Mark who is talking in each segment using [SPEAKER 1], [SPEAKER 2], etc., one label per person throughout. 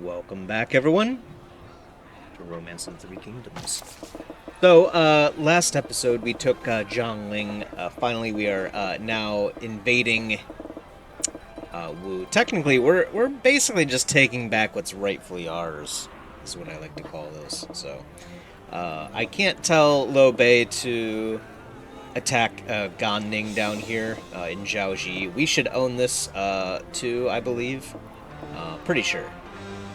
[SPEAKER 1] Welcome back, everyone, to Romance of the Three Kingdoms. So, last episode we took Jiangling. Finally, we are now invading Wu. Technically, we're basically just taking back what's rightfully ours, is what I like to call this. So, I can't tell Lo Bei to attack Ganning down here in Zhaoji. We should own this too, I believe. Pretty sure.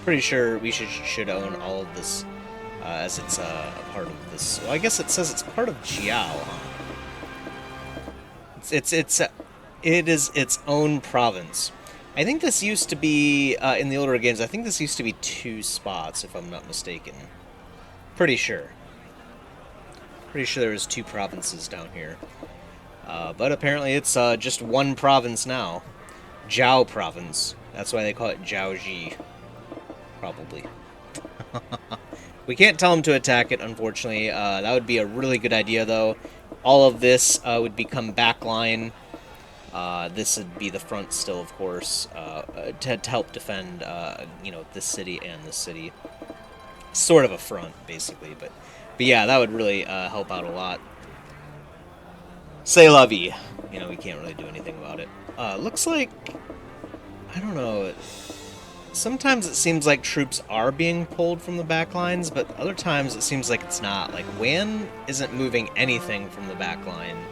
[SPEAKER 1] Pretty sure we should own all of this as it's a part of this. Well, I guess it says it's part of Jiao, huh? It is its own province. I think this used to be in the older games. I think this used to be 2 spots, if I'm not mistaken. Pretty sure. Pretty sure there was 2 provinces down here. But apparently it's just 1 province now. Jiao province. That's why they call it Zhaoji. Probably. We can't tell him to attack it, unfortunately. That would be a really good idea, though. All of this would become backline. This would be the front still, of course, to help defend, this city and this city. Sort of a front, basically, but yeah, that would really help out a lot. C'est la vie. We can't really do anything about it. Looks like, I don't know. Sometimes it seems like troops are being pulled from the back lines, but other times it seems like it's not. Like, Wan isn't moving anything from the back line.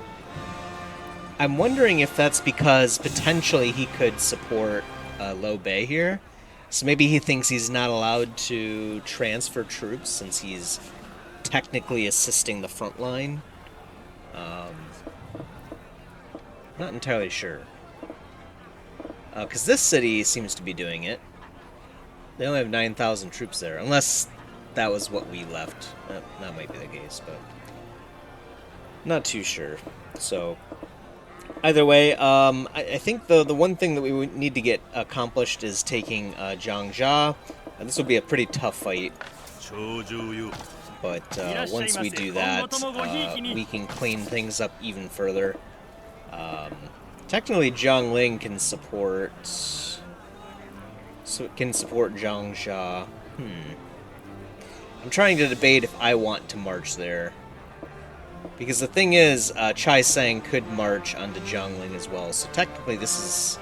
[SPEAKER 1] I'm wondering if that's because potentially he could support Lo Bei here. So maybe he thinks he's not allowed to transfer troops since he's technically assisting the front line. Not entirely sure. Because this city seems to be doing it. They only have 9,000 troops there, unless that was what we left. That might be the case, but not too sure. So, either way, I think the one thing that we would need to get accomplished is taking Jiangxia. This will be a pretty tough fight. But once we do that, we can clean things up even further. Technically, Jiangling can support... So it can support Jiangxia. I'm trying to debate if I want to march there. Because the thing is, Chai Sang could march onto Jiangling as well, so technically this is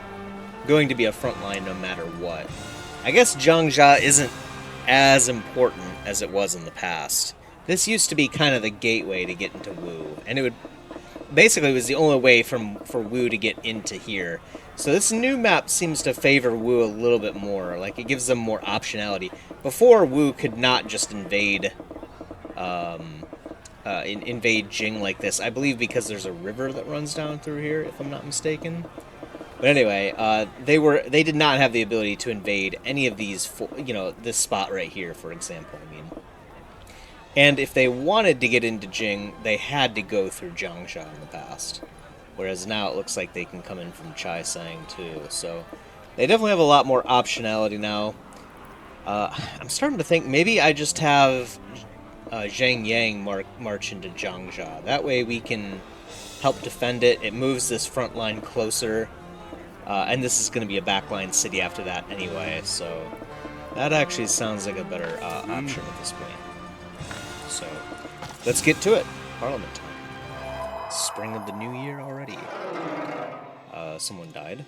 [SPEAKER 1] going to be a front line no matter what. I guess Jiangxia isn't as important as it was in the past. This used to be kind of the gateway to get into Wu, and it would basically was the only way for Wu to get into here. So this new map seems to favor Wu a little bit more. Like, it gives them more optionality. Before, Wu could not just invade invade Jing like this. I believe because there's a river that runs down through here, if I'm not mistaken. But anyway, they did not have the ability to invade any of these, this spot right here, for example. And if they wanted to get into Jing, they had to go through Jiangxia in the past. Whereas now it looks like they can come in from Chai Sang too. So they definitely have a lot more optionality now. I'm starting to think maybe I just have Zhang Yang march into Jiangxia. That way we can help defend it. It moves this front line closer. And this is going to be a backline city after that anyway. So that actually sounds like a better option at this point. So let's get to it. Parliament time. Spring of the new year already. Someone died.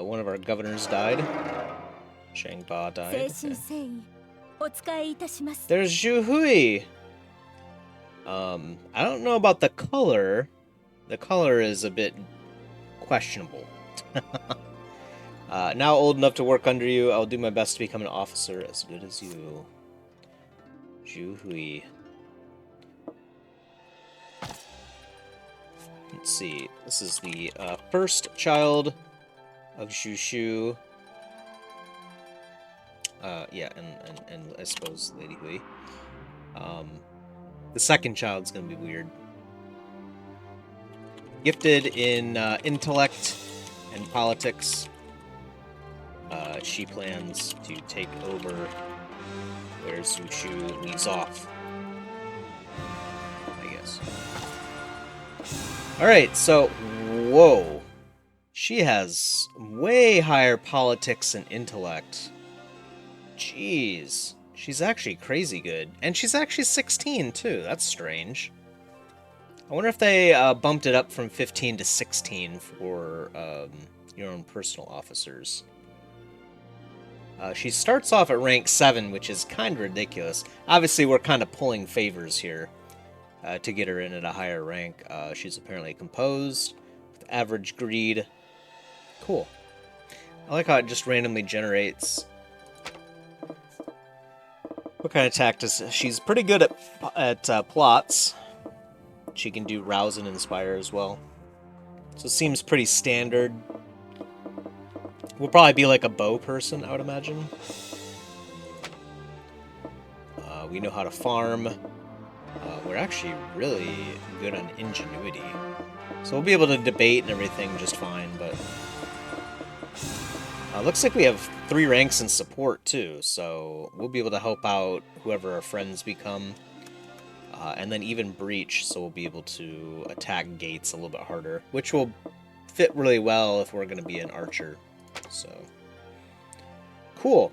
[SPEAKER 1] One of our governors died. Shang Ba died. Okay. There's Xu Hui. I don't know about the color. The color is a bit questionable. Now old enough to work under you, I'll do my best to become an officer as good as you. Xu Hui. Let's see. This is the first child of Xu Shu. Yeah, and I suppose Lady Hui. The second child's gonna be weird. Gifted in intellect and politics. She plans to take over where Xu Shu leaves off, I guess. Alright, so, whoa. She has way higher politics and intellect. Jeez. She's actually crazy good. And she's actually 16, too. That's strange. I wonder if they bumped it up from 15 to 16 for your own personal officers. She starts off at rank 7, which is kind of ridiculous. Obviously, we're kind of pulling favors here to get her in at a higher rank. She's apparently composed, with average greed. Cool. I like how it just randomly generates. What kind of tactics? She's pretty good at plots. She can do rouse and inspire as well. So it seems pretty standard. We'll probably be like a bow person, I would imagine. We know how to farm. We're actually really good on ingenuity. So we'll be able to debate and everything just fine, but... looks like we have 3 ranks in support, too, so we'll be able to help out whoever our friends become. And then even breach, so we'll be able to attack gates a little bit harder, which will fit really well if we're going to be an archer. So, cool.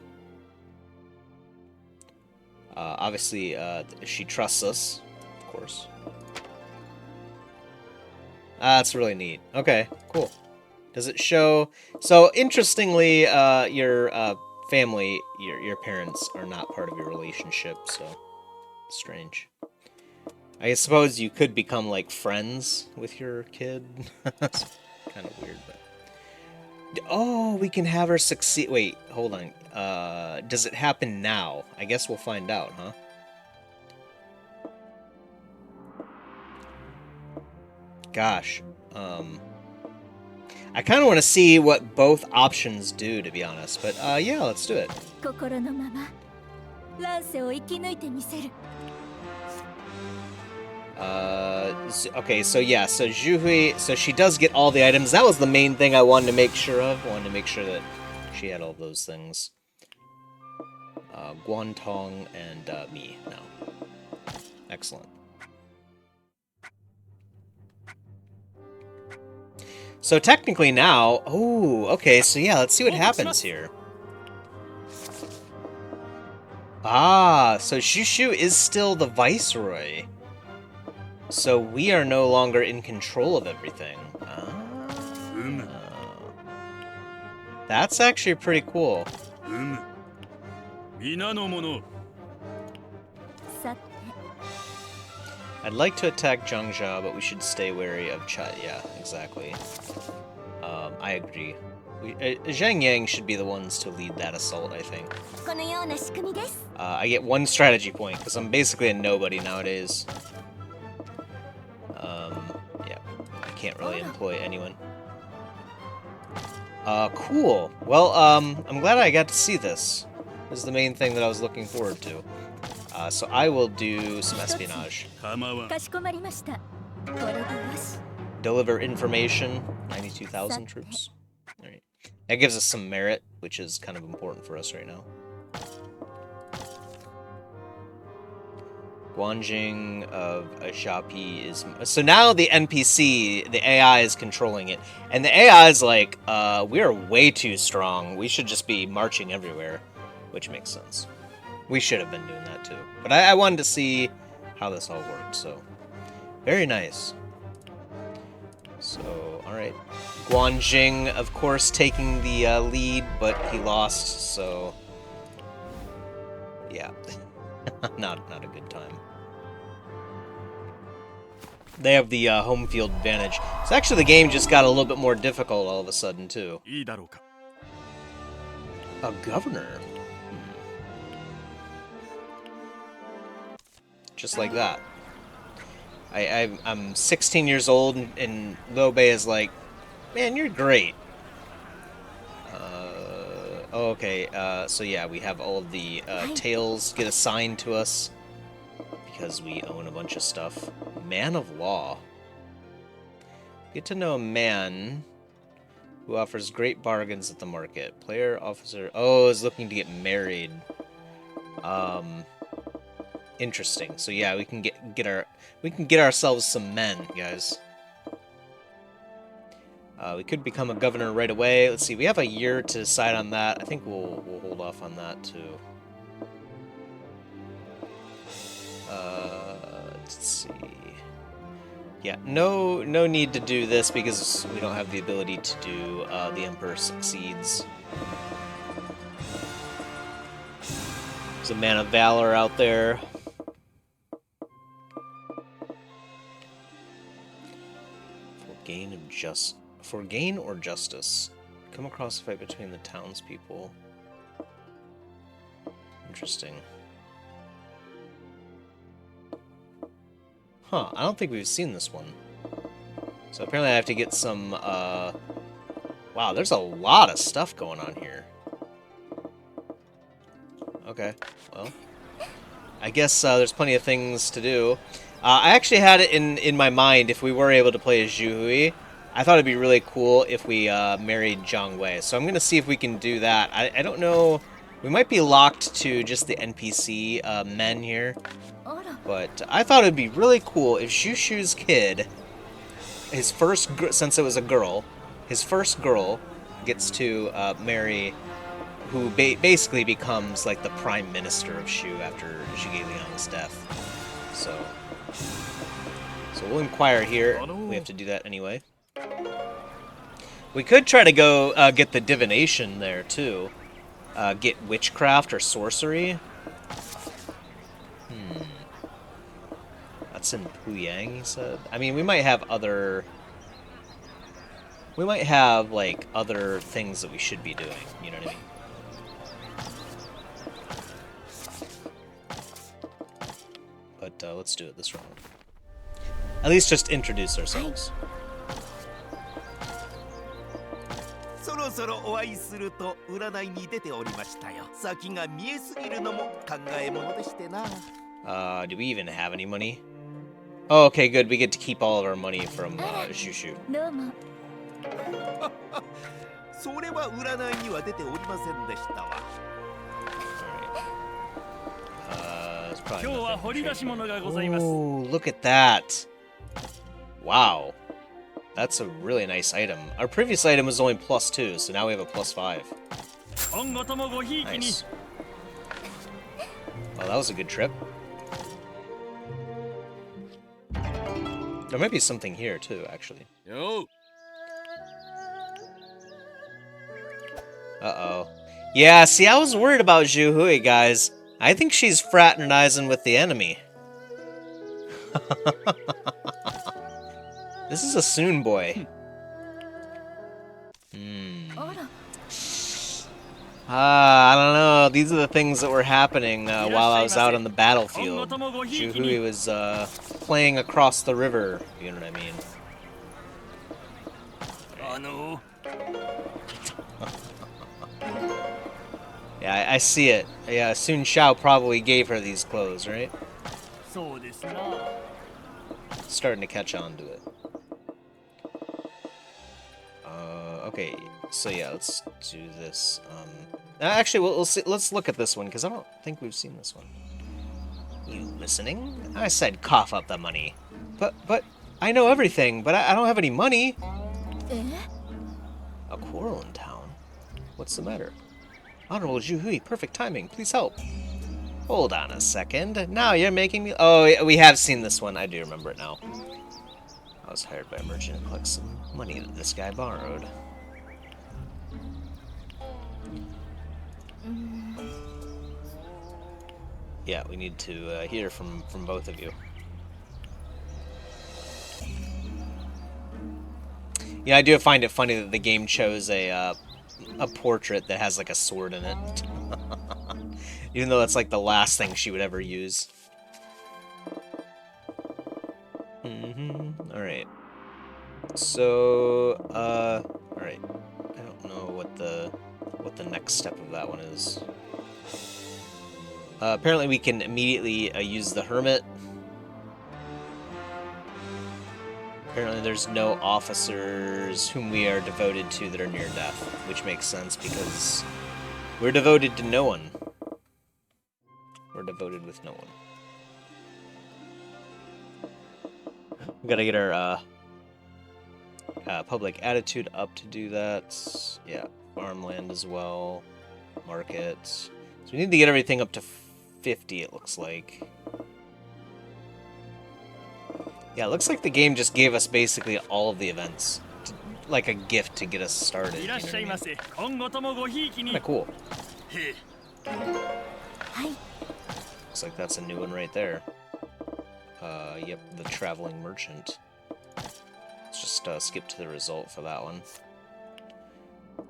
[SPEAKER 1] Obviously, she trusts us, of course. That's really neat. Okay, cool. Does it show... So, interestingly, your family, your parents, are not part of your relationship, so... Strange. I suppose you could become, like, friends with your kid. That's kind of weird, but... Oh, we can have her succeed... Wait, hold on. Does it happen now? I guess we'll find out, huh? Gosh. I kind of want to see what both options do, to be honest. But, yeah, let's do it. Okay, so yeah, so Xu Hui, so she does get all the items. That was the main thing I wanted to make sure of. I wanted to make sure that she had all those things. Guantong and me now. Excellent. So technically now, oh, okay, so yeah, let's see what happens here. Ah, so Xu Shu is still the viceroy. So we are no longer in control of everything. That's actually pretty cool. I'd like to attack Zhangzhou, but we should stay wary of Chai. Yeah, exactly. I agree. Zhang Yang should be the ones to lead that assault, I think. I get 1 strategy point, because I'm basically a nobody nowadays. Yeah, I can't really employ anyone. Cool. Well, I'm glad I got to see this. This is the main thing that I was looking forward to. So I will do some espionage. Deliver information. 92,000 troops. Alright. That gives us some merit, which is kind of important for us right now. Guanjing of Xiaopi is... So now the NPC, the AI is controlling it. And the AI is like, we are way too strong. We should just be marching everywhere. Which makes sense. We should have been doing that too. But I wanted to see how this all worked, so... Very nice. So, alright. Guanjing, of course, taking the lead, but he lost, so... Yeah. not a good time. They have the home field advantage. So actually the game just got a little bit more difficult all of a sudden, too. A governor? Just like that. I'm 16 years old, and Liu Bei is like, man, you're great. Okay, so yeah, we have all of the tails get assigned to us because we own a bunch of stuff. Man of Law. Get to know a man who offers great bargains at the market. Player, officer... Oh, is looking to get married. Interesting. So yeah, we can get ourselves some men, guys. We could become a governor right away. Let's see, we have a year to decide on that. I think we'll hold off on that too. Let's see. Yeah, no need to do this because we don't have the ability to do the Emperor Succeeds. There's a man of valor out there. For gain or justice, come across a fight between the townspeople. Interesting. Huh, I don't think we've seen this one. So apparently I have to get some, wow, there's a lot of stuff going on here. Okay, well, I guess there's plenty of things to do. I actually had it in my mind, if we were able to play as Xu Hui, I thought it'd be really cool if we married Jiang Wei. So I'm going to see if we can do that. I don't know, we might be locked to just the NPC men here. But I thought it'd be really cool if Xu Shu's kid, his first, since it was a girl, his first girl gets to marry who basically becomes like the prime minister of Shu after Zhigeliana's death. So we'll inquire here. We have to do that anyway. We could try to go get the divination there too. Get witchcraft or sorcery. That's in Puyang, he said. I mean, we might have other... We might have, like, other things that we should be doing, you know what I mean? But let's do it this round. At least just introduce ourselves.
[SPEAKER 2] そろそろお会いすると占いに出ておりましたよ。先が見えすぎるのも考えものでしてな。
[SPEAKER 1] Do we even have any money? Oh, okay, good. We get to keep all of our money from Xu Shu.
[SPEAKER 2] それは占いには出ておりませんでしたわ。
[SPEAKER 1] Oh, look at that. Wow. That's a really nice item. Our previous item was only +2, so now we have a +5. Nice. Oh, that was a good trip. There might be something here, too, actually. Uh-oh. Yeah, see, I was worried about Xu Hui, guys. I think she's fraternizing with the enemy. This is a Soon boy. I don't know. These are the things that were happening while I was out on the battlefield. Xu Hui was playing across the river, you know what I mean. Yeah, I see it. Yeah, Sun Shao probably gave her these clothes, right? Starting to catch on to it. Okay, so yeah, let's do this. Actually, we'll see. Let's look at this one because I don't think we've seen this one. You listening? I said cough up the money. But I know everything. But I don't have any money. A quarrel in town. What's the matter? Honorable Xu Hui, perfect timing. Please help. Hold on a second. Now you're making me... Oh, we have seen this one. I do remember it now. I was hired by a merchant to collect some money that this guy borrowed. Yeah, we need to hear from both of you. Yeah, I do find it funny that the game chose a portrait that has like a sword in it. Even though that's like the last thing she would ever use. Alright. So, alright. I don't know what the next step of that one is. Apparently we can immediately use the Hermit. Apparently there's no officers whom we are devoted to that are near death, which makes sense because we're devoted to no one. We're devoted with no one. We gotta get our Public attitude up to do that. Yeah, farmland as well. Market. So we need to get everything up to 50, it looks like. Yeah, it looks like the game just gave us basically all of the events. Like a gift to get us started. You know what I mean? Kinda cool. Looks like that's a new one right there. Yep, the traveling merchant. Let's just skip to the result for that one.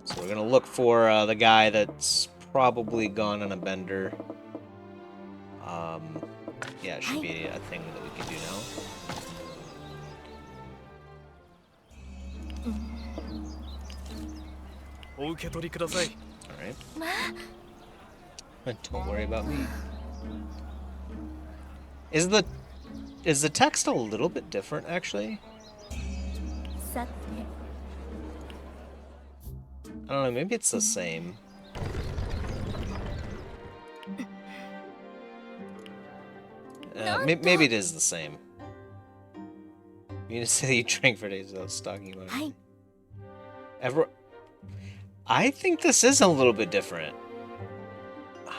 [SPEAKER 1] So we're gonna look for the guy that's probably gone on a bender. Yeah, it should be a thing that we can do now. Alright. Don't worry about me. Is the text a little bit different, actually? I don't know, maybe it's the same. Maybe it is the same. You need to say that you drank for days without talking about it. I think this is a little bit different.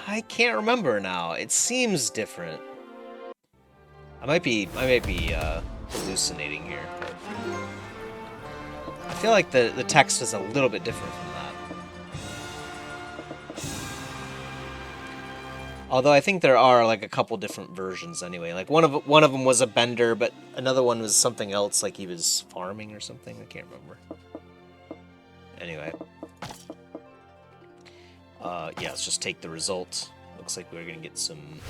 [SPEAKER 1] I can't remember now. It seems different. I might be hallucinating here, but I feel like the text is a little bit different from that. Although I think there are like a couple different versions anyway. Like one of them was a bender, but another one was something else, like he was farming or something. I can't remember. Anyway. Yeah, let's just take the result. Looks like we're gonna get some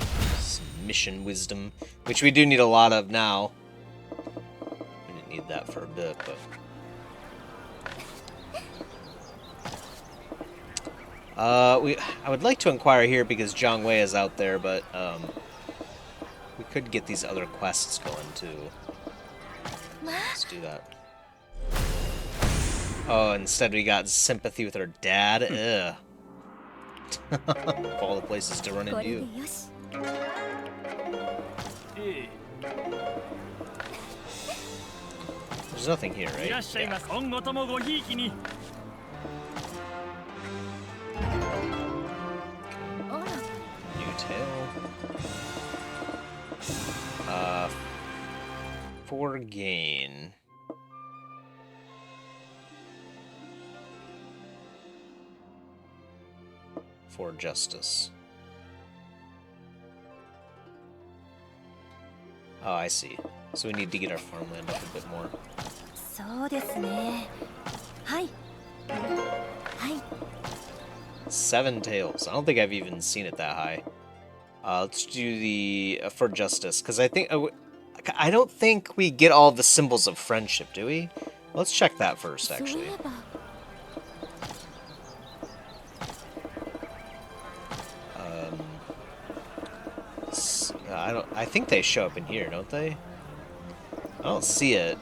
[SPEAKER 1] mission wisdom, which we do need a lot of now. We didn't need that for a bit, but... I would like to inquire here because Jiang Wei is out there, but we could get these other quests going too. Let's do that. Oh, instead we got sympathy with her dad. Ugh. Of all the places to run into you. There's nothing here, right? Yeah. New tail. For gain. For justice. Oh, I see. So we need to get our farmland up a bit more. 7 tails. I don't think I've even seen it that high. Let's do the for justice, because I think I don't think we get all the symbols of friendship, do we? Let's check that first, actually. I think they show up in here, don't they? I don't see it.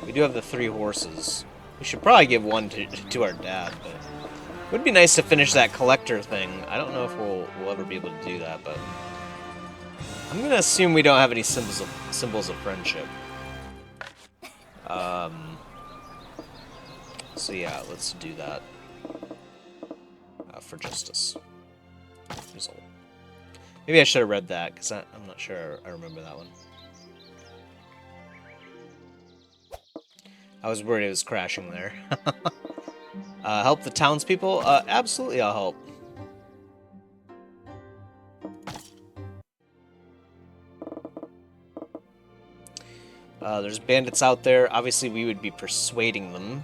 [SPEAKER 1] We do have the 3 horses. We should probably give one to our dad, but it would be nice to finish that collector thing. I don't know if we'll ever be able to do that, but I'm gonna assume we don't have any symbols of friendship. So yeah, let's do that. For justice. Result. Maybe I should have read that, because I'm not sure I remember that one. I was worried it was crashing there. Help the townspeople? Absolutely, I'll help. There's bandits out there. Obviously, we would be persuading them.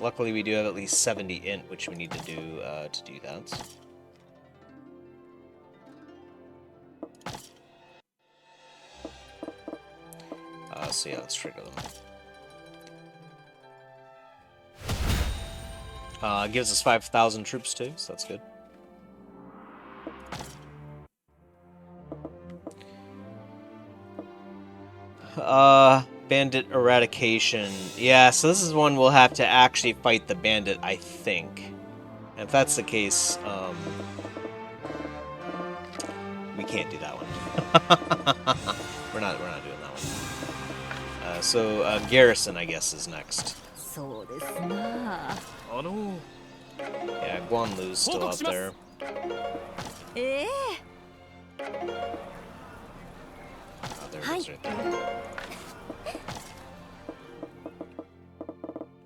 [SPEAKER 1] Luckily, we do have at least 70 int, which we need to do that. So yeah, let's trigger them. Gives us 5,000 troops too, so that's good. Bandit eradication. Yeah, so this is one we'll have to actually fight the bandit, I think. And if that's the case, we can't do that one. We're not doing that one. So Garrison, I guess, is next. Yeah, Guanlu's still out there. Oh, there it is right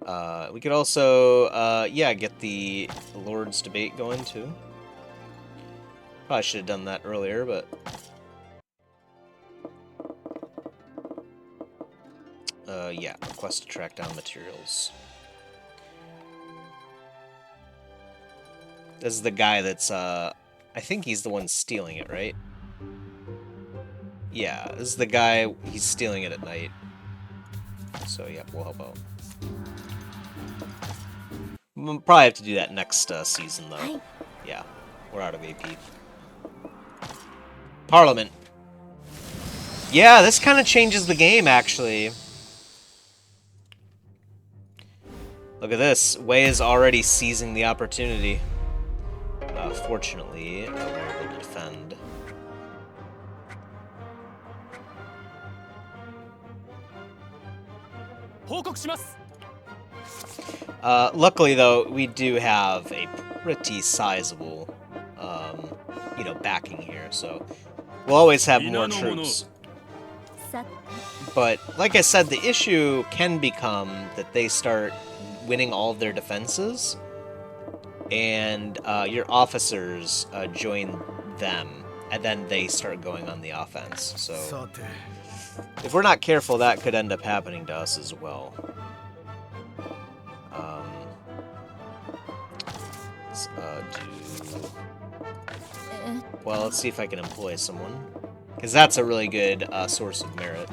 [SPEAKER 1] there. We could also, yeah, get the Lord's debate going too. Probably should have done that earlier, but yeah, request to track down materials. This is the guy that's, I think he's the one stealing it, right? Yeah, this is the guy, he's stealing it at night. So, yeah, we'll help out. We'll probably have to do that next season, though. Yeah, we're out of AP. Parliament. Yeah, this kind of changes the game, actually. Look at this. Wei is already seizing the opportunity. Fortunately, we're able to defend. Luckily, though, we do have a pretty sizable, you know, backing here, so we'll always have more troops. But, like I said, the issue can become that they start winning all of their defenses, and your officers join them, and then they start going on the offense. So, if we're not careful, that could end up happening to us as well. Well, let's see if I can employ someone, because that's a really good source of merit.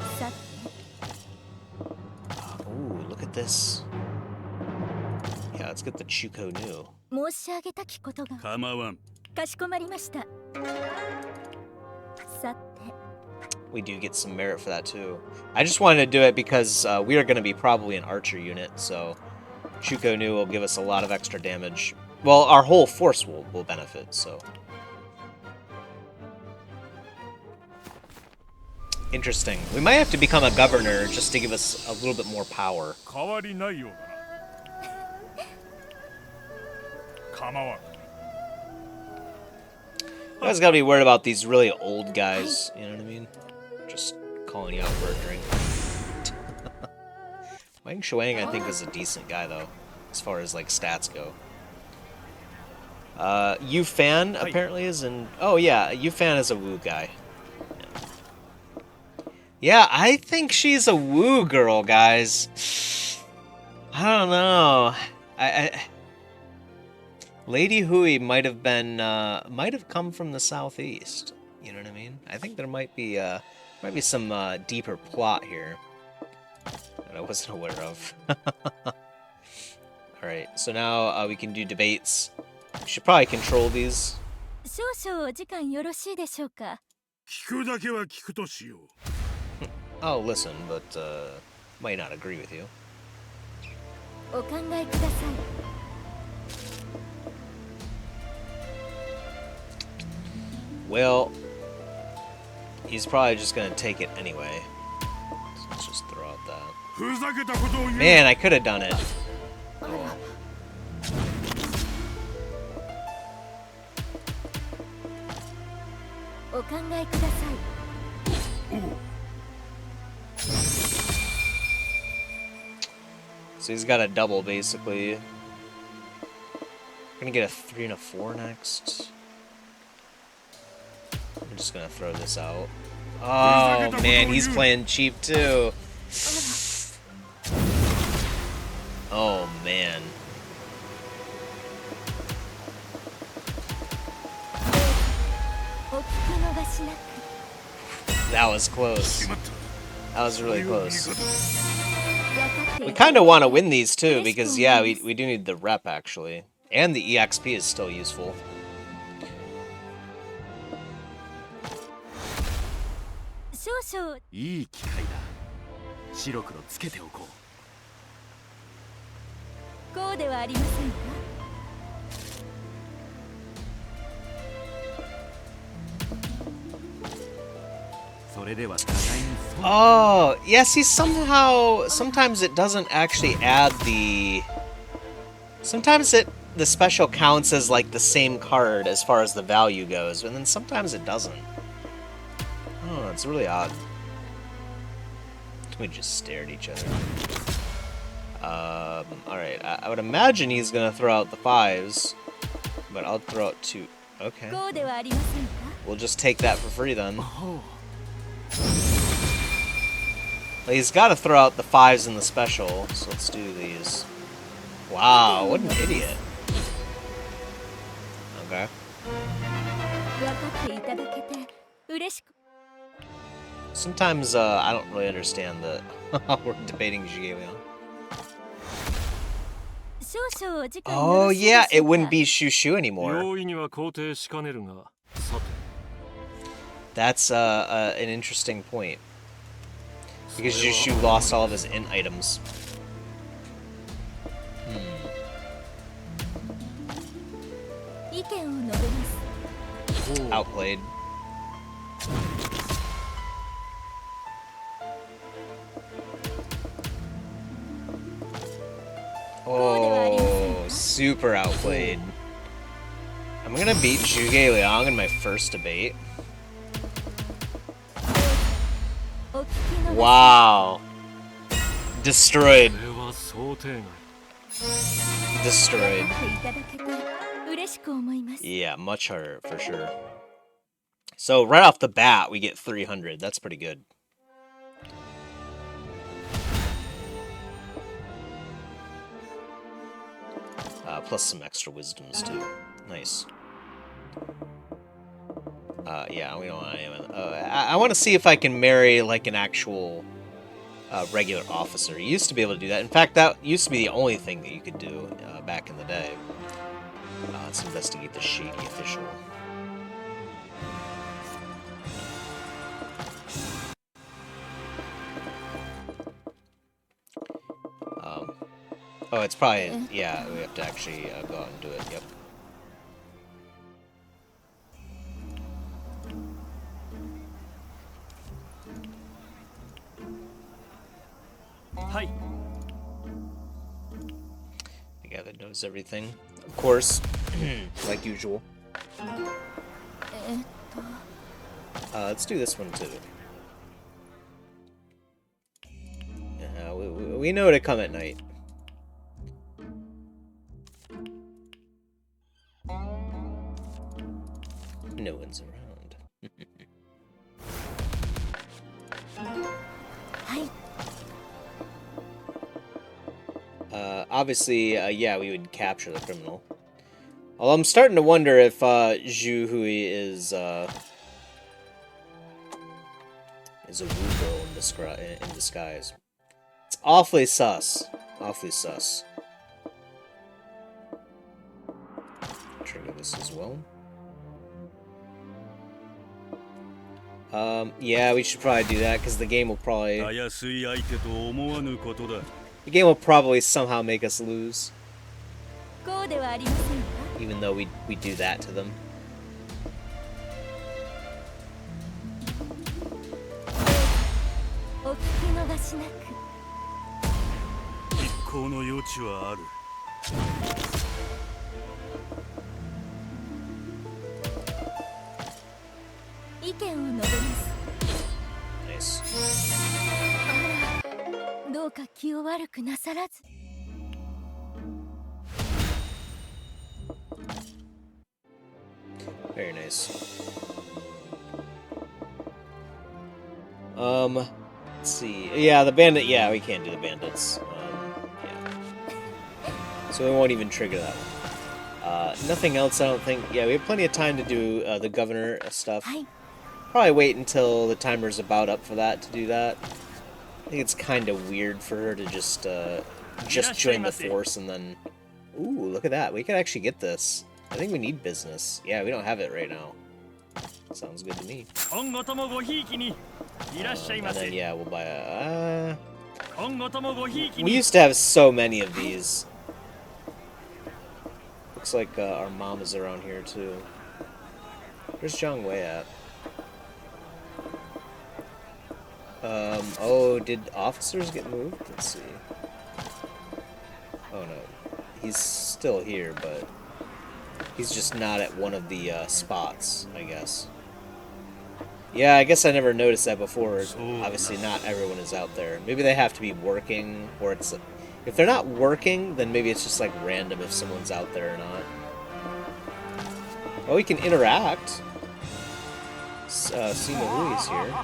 [SPEAKER 1] Ooh, look at this. Yeah, let's get the Chuko Nu. We do get some merit for that too. I just wanted to do it because we are going to be probably an archer unit, so Chuko Nu will give us a lot of extra damage. Well, our whole force will benefit, so. Interesting. We might have to become a governor just to give us a little bit more power. You guys gotta be worried about these really old guys, you know what I mean? Just calling you out for a drink. Wang Shuang, I think, is a decent guy, though, as far as, like, stats go. Yu Fan, apparently, is in... Oh, yeah, Yu Fan is a Wu guy. Yeah, I think she's a Wu girl, guys. I don't know. Lady Hui might have come from the southeast. You know what I mean? I think there might be some deeper plot here that I wasn't aware of. All right, so now we can do debates. We should probably control these. I'll listen, but might not agree with you. Well, he's probably just gonna take it anyway. So let's just throw out that. Man, I could have done it. Oh. So he's got a double, basically. We're gonna get a 3 and a 4 next. I'm just gonna throw this out. Oh man, he's playing cheap too. Oh man. That was close. That was really close. We kind of want to win these too, because yeah, we do need the rep actually. And the EXP is still useful. Oh, yeah, see, sometimes it doesn't actually add the... Sometimes the special counts as, like, the same card as far as the value goes, and then sometimes it doesn't. Oh, it's really odd. We just stare at each other. Alright, I would imagine he's gonna throw out the 5s, but I'll throw out 2. Okay. We'll just take that for free then. Well, he's got to throw out the 5s in the special, so let's do these. Wow, what an idiot. Okay. Sometimes I don't really understand the we're debating Xu Hui. Oh yeah, it wouldn't be Xu Shu anymore. That's an interesting point. Because Xu Shu lost all of his int items. Outplayed. Oh, super outplayed. I'm gonna beat Zhuge Liang in my first debate. Wow. Destroyed. Destroyed. Yeah, much harder, for sure. So, right off the bat, we get 300. That's pretty good. Plus some extra wisdoms, too. Nice. Yeah, we don't want anyone. I want to see if I can marry, like, an actual regular officer. You used to be able to do that. In fact, that used to be the only thing that you could do back in the day. Let's investigate the shady official. Oh, it's probably... Yeah, we have to actually go out and do it. Yep.
[SPEAKER 3] Hi.
[SPEAKER 1] The guy that knows everything. Of course. Like usual. Let's do this one, too. We know to come at night. No one's around. Obviously, yeah, we would capture the criminal. Although I'm starting to wonder if Xu Hui is a woo girl in disguise. It's awfully sus. Awfully sus. Trigger this as well. Yeah, we should probably do that because the game will probably somehow make us lose. Even though we do that to them. Nice. Very nice. Let's see. Yeah, the bandit. Yeah, we can't do the bandits. Yeah. So we won't even trigger that one. Nothing else, I don't think. Yeah, we have plenty of time to do the governor stuff. Probably wait until the timer's about up for that to do that. I think it's kind of weird for her to just join the force and then... Ooh, look at that. We could actually get this. I think we need business. Yeah, we don't have it right now. Sounds good to me. And then, yeah, we'll buy a... we used to have so many of these. Looks like our mom is around here, too. Where's Jiang Wei at? Oh, did officers get moved? Let's see. Oh no, he's still here, but he's just not at one of the spots, I guess. Yeah, I guess I never noticed that before. Obviously, not everyone is out there. Maybe they have to be working, or it's... If they're not working, then maybe it's just like random if someone's out there or not. Oh, we can interact. Xu Hui is here.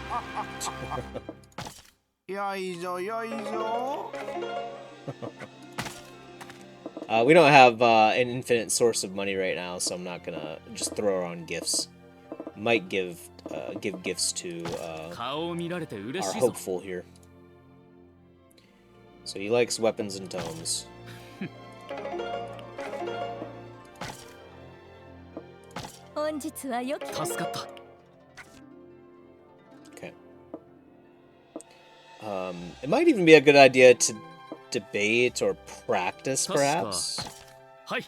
[SPEAKER 1] We don't have an infinite source of money right now, so I'm not gonna just throw around gifts. Might give gifts to our hopeful here. So he likes weapons and tomes. Okay. It might even be a good idea to debate or practice, perhaps. Oh,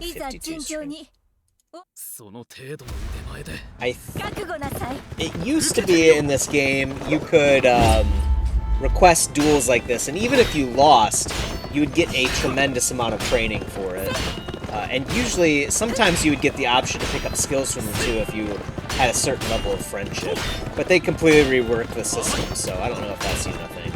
[SPEAKER 1] 52 strength. It used to be in this game you could request duels like this, and even if you lost, you would get a tremendous amount of training for it. And usually, sometimes you would get the option to pick up skills from them too if you had a certain level of friendship. But they completely reworked the system, so I don't know if that's even a thing.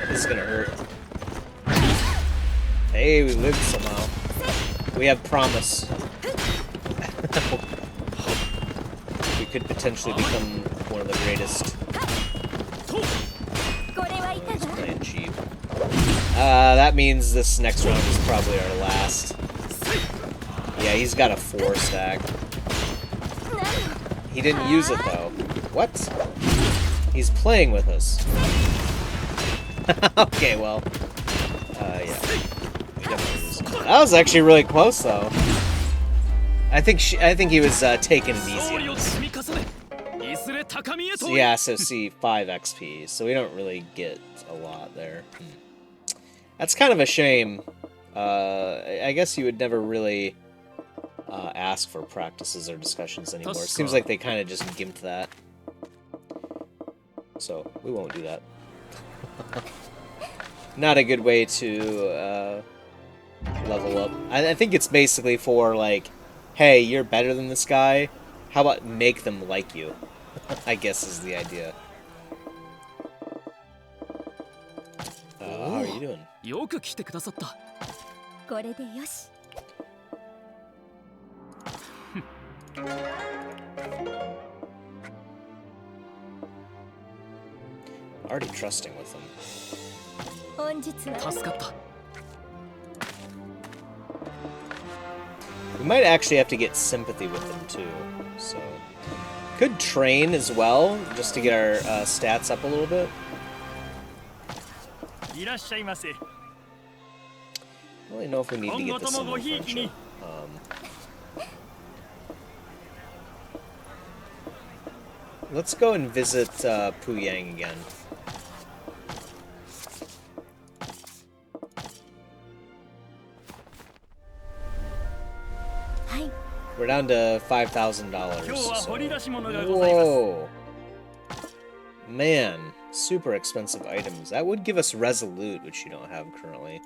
[SPEAKER 1] This is gonna hurt. Hey, we lived somehow. We have promise. We could potentially become one of the greatest. He's playing cheap. That means this next round is probably our last. Yeah, he's got a 4 stack. He didn't use it though. What? He's playing with us. Okay, well. Yeah. That was actually really close, though. I think he was taking it easy on us. So, yeah, so see, 5 XP, so we don't really get a lot there. That's kind of a shame. I guess you would never really ask for practices or discussions anymore. It seems like they kind of just gimped that. So, we won't do that. Not a good way to level up. I think it's basically for, like, hey, you're better than this guy. How about make them like you? I guess is the idea. How are you doing? Already trusting with them. We might actually have to get sympathy with them too, so could train as well just to get our stats up a little bit. I don't really know if we need to get this in friendship. Let's go and visit Pu Yang again. We're down to $5,000. So. Whoa. Man, super expensive items. That would give us Resolute, which you don't have currently.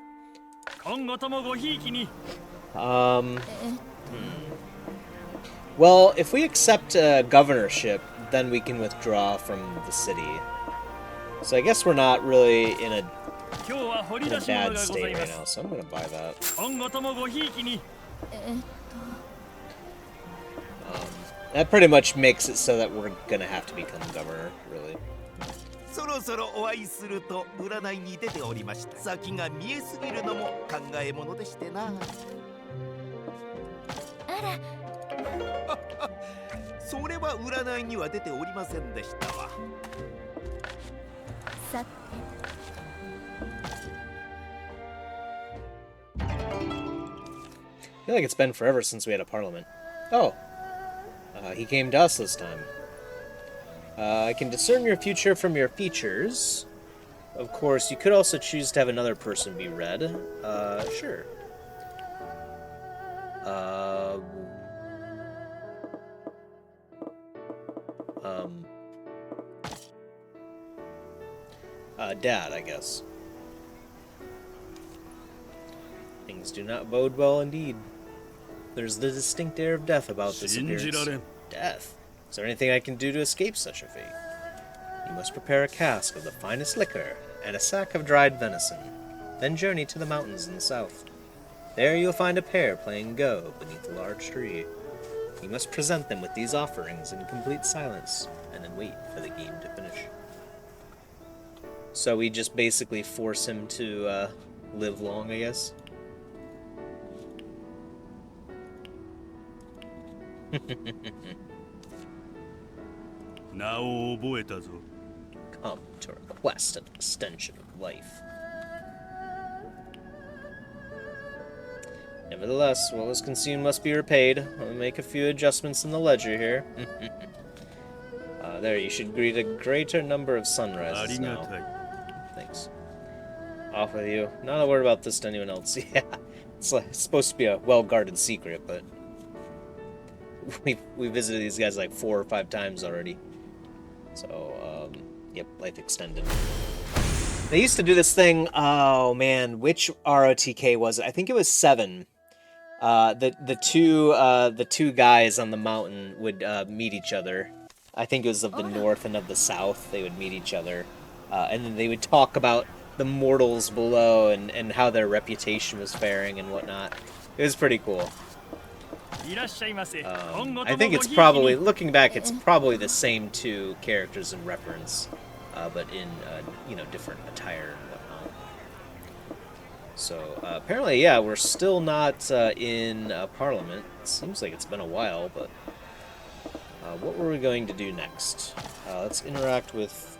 [SPEAKER 1] Well, if we accept governorship, then we can withdraw from the city. So I guess we're not really in a bad state right now, so I'm gonna buy that. That pretty much makes it so that we're gonna have to become governor, really. I feel like it's been forever since we had a parliament. Oh, He came to us this time. I can discern your future from your features. Of course, you could also choose to have another person be read. Sure. Dad, I guess. Things do not bode well indeed. There's the distinct air of death about this appearance. Death? Is there anything I can do to escape such a fate? You must prepare a cask of the finest liquor and a sack of dried venison. Then journey to the mountains in the south. There you'll find a pair playing Go beneath a large tree. You must present them with these offerings in complete silence, and then wait for the game to finish. So we just basically force him to live long, I guess. Come to request an extension of life. Nevertheless, what was consumed must be repaid. I'll make a few adjustments in the ledger here. There, you should greet a greater number of sunrises now. Thanks. Off with you. Not a word about this to anyone else. Yeah, it's supposed to be a well-guarded secret, but we visited these guys like 4 or 5 times already. So, yep, life extended. They used to do this thing. Oh man, which ROTK was it? I think it was 7. The two guys on the mountain would meet each other. I think it was of the north and of the south. They would meet each other, and then they would talk about the mortals below and how their reputation was faring and whatnot. It was pretty cool. I think it's probably, looking back, it's probably the same 2 characters in reference, but in different attire and whatnot. So apparently, yeah, we're still not in Parliament. It seems like it's been a while, but what were we going to do next? Let's interact with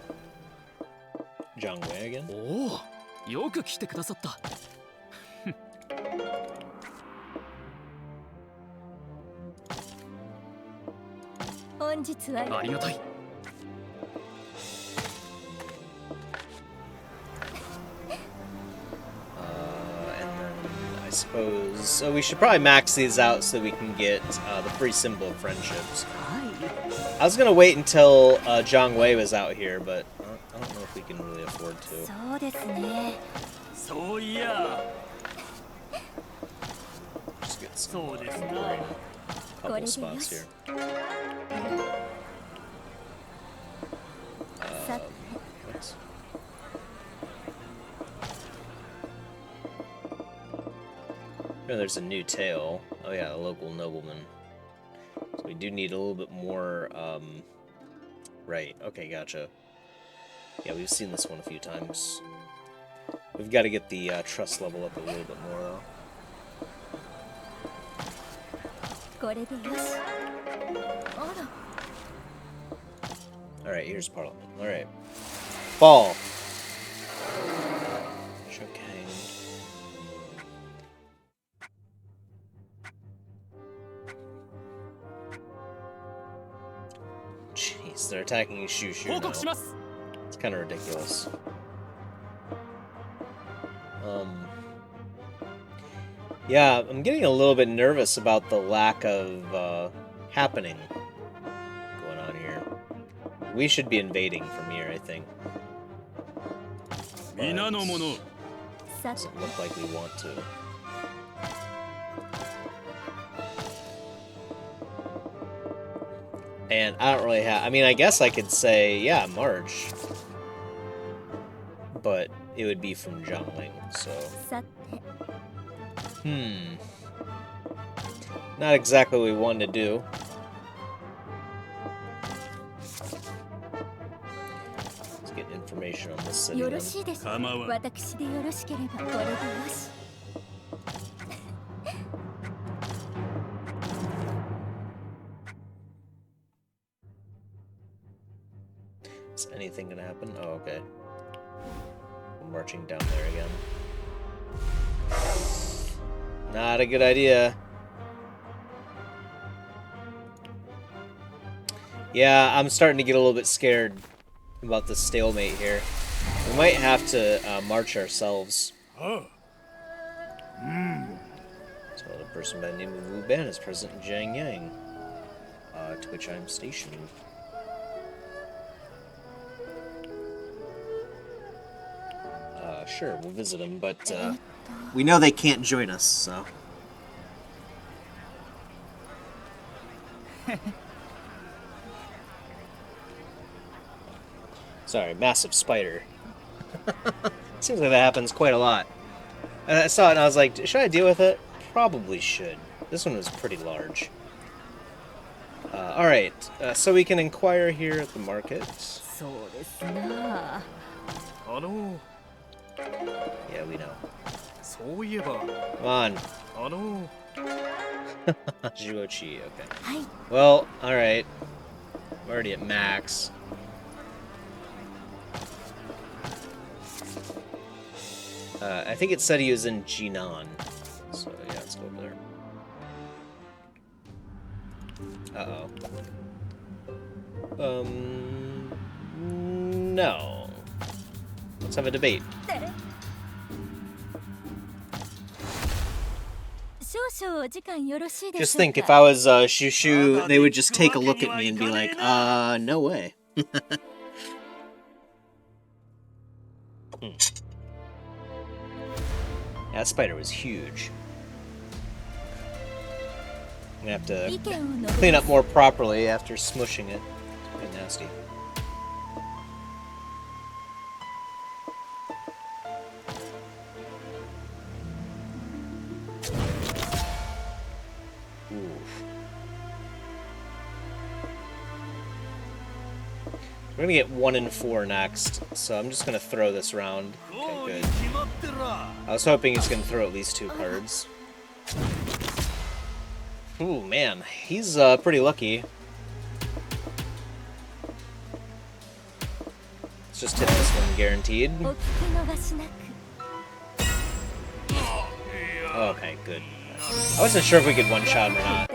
[SPEAKER 1] Jiang Wei again. Oh, よく来てくださった。本日はありがたい。I suppose. So we should probably max these out so we can get the free symbol of friendships. I was gonna wait until Jiang Wei was out here, but I don't know if we can really afford to. Just get some couple spots here. Thanks. Oh, there's a new tale. Oh yeah, a local nobleman. So we do need a little bit more, right, okay, gotcha. Yeah, we've seen this one a few times. We've got to get the trust level up a little bit more, though. Alright, here's Parliament. Alright. Fall! Jeez, they're attacking Xu Shu now. It's kind of ridiculous. Yeah, I'm getting a little bit nervous about the lack of happening going on here. We should be invading from here, I think. Doesn't look like we want to. And I don't really have... I mean, I guess I could say, yeah, march. But it would be from Zhongling, so... Not exactly what we wanted to do. Let's get information on this city then. Is anything gonna happen? Oh, okay. I'm marching down there again. Not a good idea. Yeah, I'm starting to get a little bit scared about this stalemate here. We might have to march ourselves.
[SPEAKER 3] Oh.
[SPEAKER 1] So the person by the name of Wu Ben is present in Jiangyang, to which I'm stationed. Sure, we'll visit him, but we know they can't join us, so. Sorry, massive spider. Seems like that happens quite a lot. And I saw it and I was like, should I deal with it? Probably should. This one was pretty large. Alright, so we can inquire here at the market. Yeah, we know. Come on. Zhuoqi, okay. Well, alright. I'm already at max. I think it said he was in Jinan. So, yeah, let's go over there. Uh-oh. No. Let's have a debate. Just think, if I was Xu Shu, they would just take a look at me and be like, no way. That spider was huge. I'm gonna have to clean up more properly after smushing it. It's pretty nasty. Oof. We're gonna get 1 in 4 next, so I'm just gonna throw this round. Okay, good. I was hoping he's gonna throw at least 2 cards. Ooh, man, he's pretty lucky. Let's just hit this one guaranteed. Okay, good. I wasn't sure if we could one-shot him or not.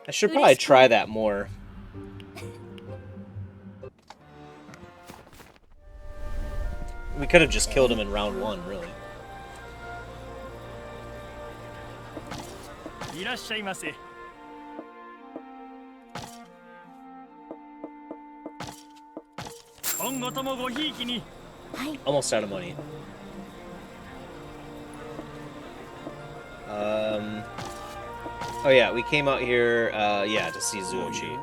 [SPEAKER 1] I should probably try that more. We could have just killed him in round 1, really. Almost out of money. Oh yeah, we came out here, yeah, to see Zhuoqi.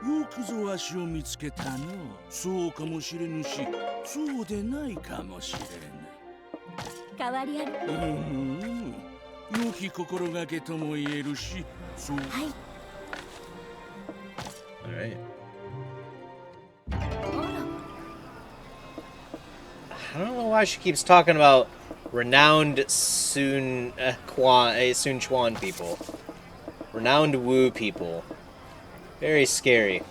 [SPEAKER 3] よくぞ足を見つけたの。そうかもしれぬし、そうでないかもしれぬ。変わりある。良き心がけとも言えるし、そう。はい。
[SPEAKER 1] Alright. I don't know why she keeps talking about renowned Sun Chuan people. Renowned Wu people. Very scary.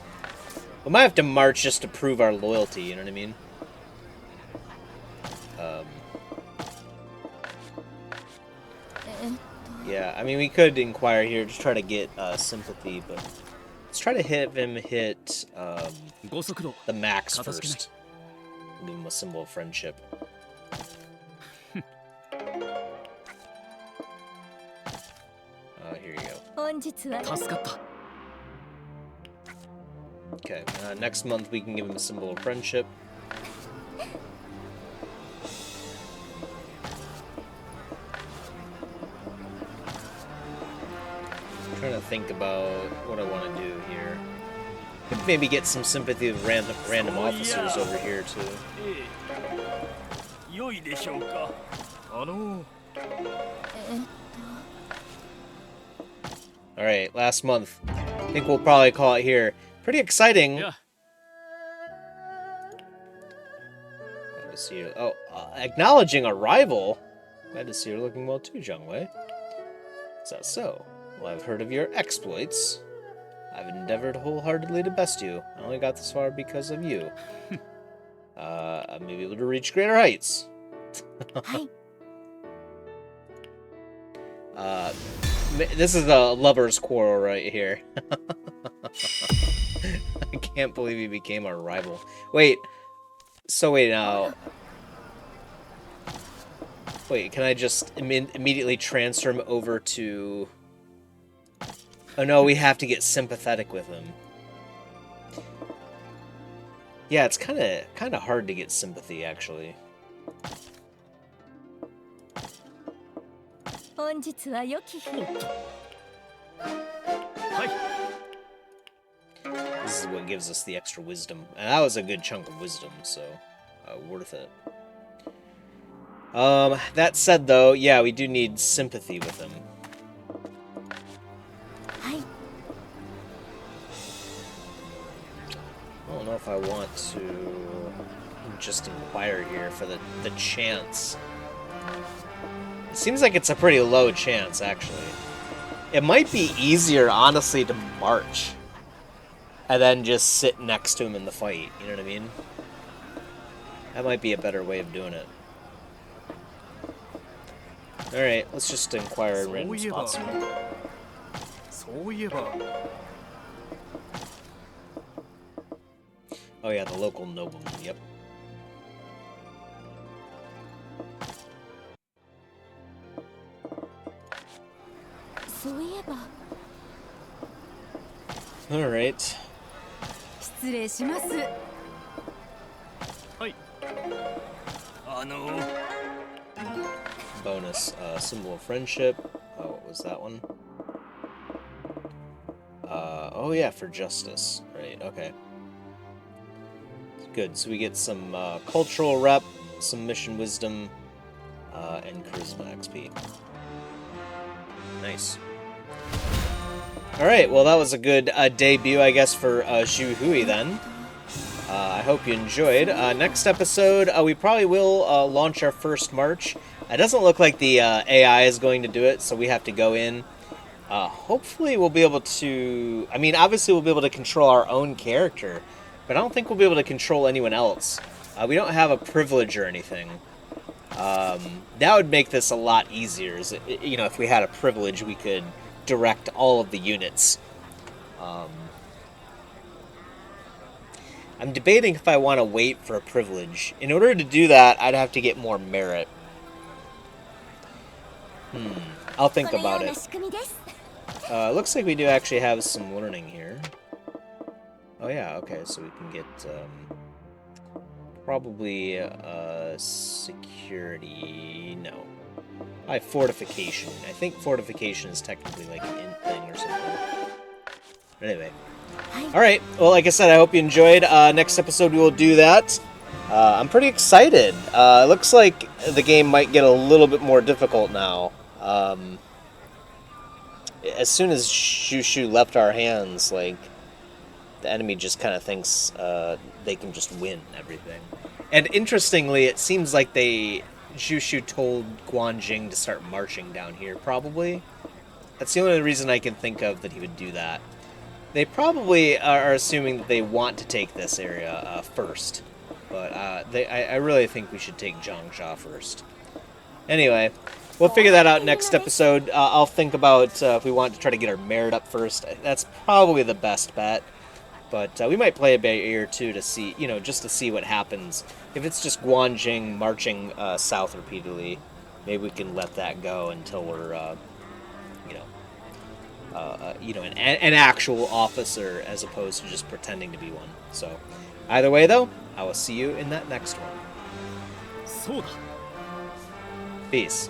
[SPEAKER 1] We might have to march just to prove our loyalty, you know what I mean? Yeah, I mean, we could inquire here, just try to get sympathy, but let's try to hit the max first. Give him a symbol of friendship. Here you go. Okay, next month we can give him a symbol of friendship. I'm trying to think about what I want to do here. Could maybe get some sympathy with random officers over here too. Alright, last month. I think we'll probably call it here. Pretty exciting. Yeah. Glad to see you. Oh, acknowledging a rival. Glad to see you're looking well too, Jiang Wei. Is that so? Well, I've heard of your exploits. I've endeavored wholeheartedly to best you. I only got this far because of you. I may be able to reach greater heights. This is a lover's quarrel right here. I can't believe he became our rival. Wait. So wait now. Wait, can I just immediately transfer him over to... Oh no, we have to get sympathetic with him. Yeah, it's kind of hard to get sympathy, actually. This is what gives us the extra wisdom. And that was a good chunk of wisdom, so worth it. That said, though, yeah, we do need sympathy with him. I don't know if I want to just inquire here for the chance. It seems like it's a pretty low chance, actually. It might be easier, honestly, to march. And then just sit next to him in the fight, you know what I mean? That might be a better way of doing it. Alright, let's just inquire in random spots here. Oh yeah, the local nobleman, yep. Alright. Bonus, symbol of friendship. Oh, what was that one? Oh yeah, for justice. Right, okay. Good, so we get some cultural rep, some mission wisdom, and charisma XP. Nice. Alright, well that was a good debut, I guess, for Xu Hui then. I hope you enjoyed. Next episode, we probably will launch our first march. It doesn't look like the AI is going to do it, so we have to go in. Hopefully we'll be able to... I mean, obviously we'll be able to control our own character, but I don't think we'll be able to control anyone else. We don't have a privilege or anything. That would make this a lot easier. You know, if we had a privilege, we could direct all of the units. I'm debating if I want to wait for a privilege. In order to do that, I'd have to get more merit. I'll think about it. Looks like we do actually have some learning here. Oh yeah, okay, so we can get probably security. No, fortification. I think fortification is technically like an int thing or something. But anyway, all right. Well, like I said, I hope you enjoyed. Next episode we will do that. I'm pretty excited. It looks like the game might get a little bit more difficult now. As soon as Xu Shu left our hands, like, the enemy just kind of thinks they can just win everything. And interestingly, it seems like Xu Shu told Guanjing to start marching down here, probably. That's the only reason I can think of that he would do that. They probably are assuming that they want to take this area first. But I really think we should take Zhangzhou first. Anyway, we'll figure that out next episode. I'll think about if we want to try to get our merit up first. That's probably the best bet. But we might play a bit or two to see, you know, just to see what happens. If it's just Guanjing marching south repeatedly, maybe we can let that go until we're, an actual officer as opposed to just pretending to be one. So, either way, though, I will see you in that next one. Peace.